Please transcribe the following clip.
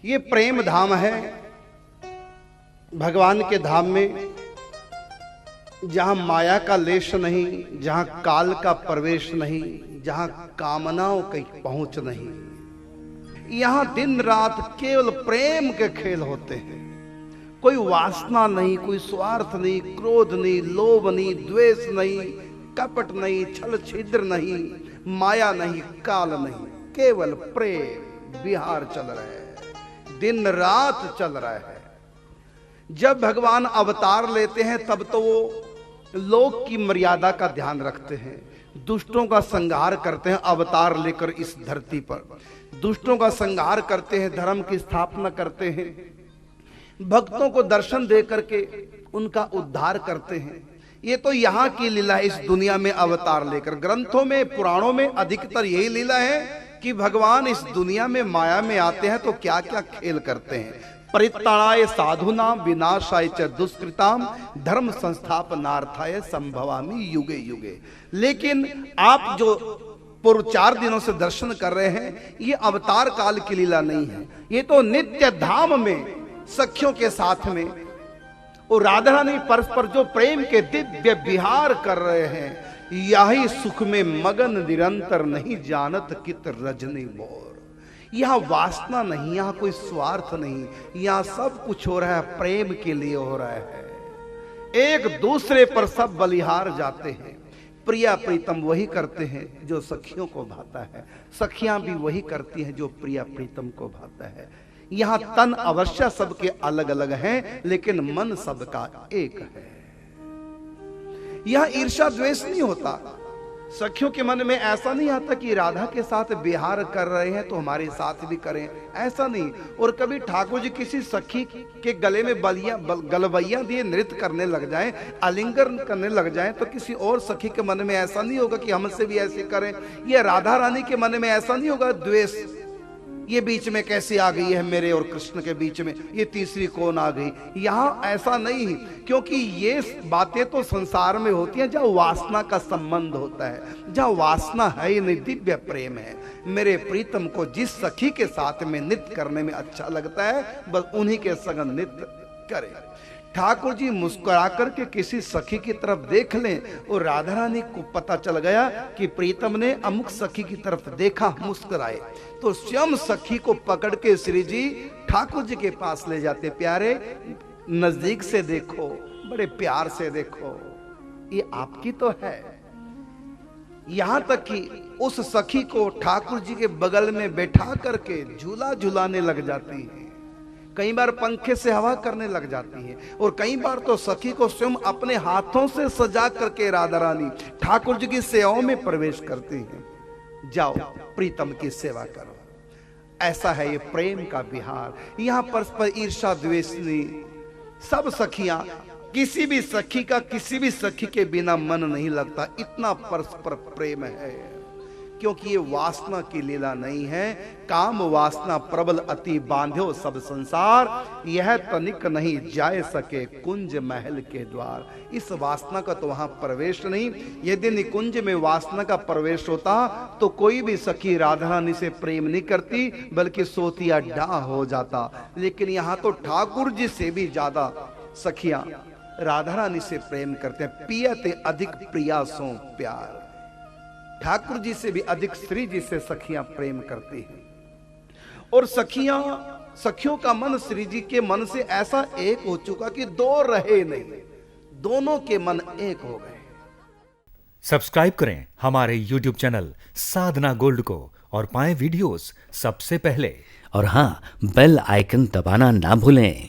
ये प्रेम धाम है, भगवान के धाम में जहां माया का लेश नहीं, जहां काल का प्रवेश नहीं, जहां कामनाओं की पहुंच नहीं। यहां दिन रात केवल प्रेम के खेल होते हैं। कोई वासना नहीं, कोई स्वार्थ नहीं, क्रोध नहीं, लोभ नहीं, द्वेष नहीं, कपट नहीं, छल छिद्र नहीं, माया नहीं, काल नहीं, केवल प्रेम विहार चल रहा है, दिन रात चल रहा है। जब भगवान अवतार लेते हैं तब तो वो लोक की मर्यादा का ध्यान रखते हैं, दुष्टों का संहार करते हैं। अवतार लेकर इस धरती पर दुष्टों का संहार करते हैं, धर्म की स्थापना करते हैं, भक्तों को दर्शन दे करके उनका उद्धार करते हैं। ये तो यहाँ की लीला है, इस दुनिया में अवतार लेकर। ग्रंथों में, पुराणों में अधिकतर यही लीला है कि भगवान इस दुनिया में माया में आते हैं तो क्या क्या खेल करते हैं। परित्राणाय साधूनाम विनाशाय च दुष्कृताम धर्म संस्थापनार्थाय संभवामि युगे युगे। लेकिन आप जो पूर्व 4 दिनों से दर्शन कर रहे हैं, ये अवतार काल की लीला नहीं है। ये तो नित्य धाम में सखियों के साथ में और राधा रानी परस्पर जो प्रेम के दिव्य विहार कर रहे हैं, यही सुख में मगन निरंतर नहीं जानत कित रजनी मोर। यहाँ वासना नहीं, यहाँ कोई स्वार्थ नहीं, यहाँ सब कुछ हो रहा है प्रेम के लिए हो रहा है। एक दूसरे पर सब बलिहार जाते हैं। प्रिया प्रीतम वही करते हैं जो सखियों को भाता है, सखियां भी वही करती हैं जो प्रिया प्रीतम को भाता है। यहाँ तन अवश्य सबके अलग अलग हैं, लेकिन मन सबका एक है। यहाँ ईर्ष्या द्वेष नहीं होता। सखियों के मन में ऐसा नहीं आता कि राधा के साथ विहार कर रहे हैं तो हमारे साथ भी करें, ऐसा नहीं। और कभी ठाकुर जी किसी सखी के गले में गलबैया दिए नृत्य करने लग जाएं, आलिंगन करने लग जाएं, तो किसी और सखी के मन में ऐसा नहीं होगा कि हमसे भी ऐसे करें। ये राधा रानी के मन में ऐसा नहीं होगा द्वेष, ये बीच में कैसे आ गई है मेरे और कृष्ण के बीच में, ये तीसरी कौन आ गई। यहां ऐसा नहीं, क्योंकि ये बातें तो संसार में होती हैं जहां वासना का संबंध होता है। जहां वासना है ही नहीं, दिव्य प्रेम है। मेरे प्रीतम को जिस सखी के साथ में नृत्य करने में अच्छा लगता है, बस उन्हीं के संग नृत्य करे। ठाकुर जी मुस्कुरा करके किसी सखी की तरफ देख लें और राधा रानी को पता चल गया कि प्रीतम ने अमुक सखी की तरफ देखा, मुस्कुराए, तो स्वयं सखी को पकड़ के श्री जी ठाकुर जी के पास ले जाते। प्यारे, नजदीक से देखो, बड़े प्यार से देखो, ये आपकी तो है। यहां तक कि उस सखी को ठाकुर जी के बगल में बैठा करके झूला झुलाने लग जाती है। कई बार पंखे से हवा करने लग जाती है, और कई बार तो सखी को स्वयं अपने हाथों से सजा करके राधा रानी ठाकुर जी की सेवाओं में प्रवेश करती हैं। जाओ प्रीतम की सेवा करो। ऐसा है ये प्रेम का विहार। यहाँ परस्पर ईर्ष्या द्वेष नहीं। सब सखियां, किसी भी सखी का किसी भी सखी के बिना मन नहीं लगता, इतना परस्पर प्रेम है। क्योंकि ये वासना की लीला नहीं है। काम वासना प्रबल अति बांध्यो सब संसार, यह तनिक नहीं जाए सके कुंज महल के द्वार। इस वासना का तो वहां प्रवेश नहीं। यदि निकुंज में वासना का प्रवेश होता तो कोई भी सखी राधा रानी से प्रेम नहीं करती, बल्कि सोतिया डाह हो जाता। लेकिन यहाँ तो ठाकुर जी से भी ज्यादा सखियां राधा रानी से प्रेम करते हैं। पियते अधिक प्रिया सो प्यार। ठाकुर जी से भी अधिक श्री जी से सखियां प्रेम करती हैं। और सखियों का मन श्री जी के मन से ऐसा एक हो चुका कि दो रहे नहीं, दोनों के मन एक हो गए। सब्सक्राइब करें हमारे YouTube चैनल साधना गोल्ड को और पाएं वीडियोस सबसे पहले। और हाँ, बेल आइकन दबाना ना भूलें।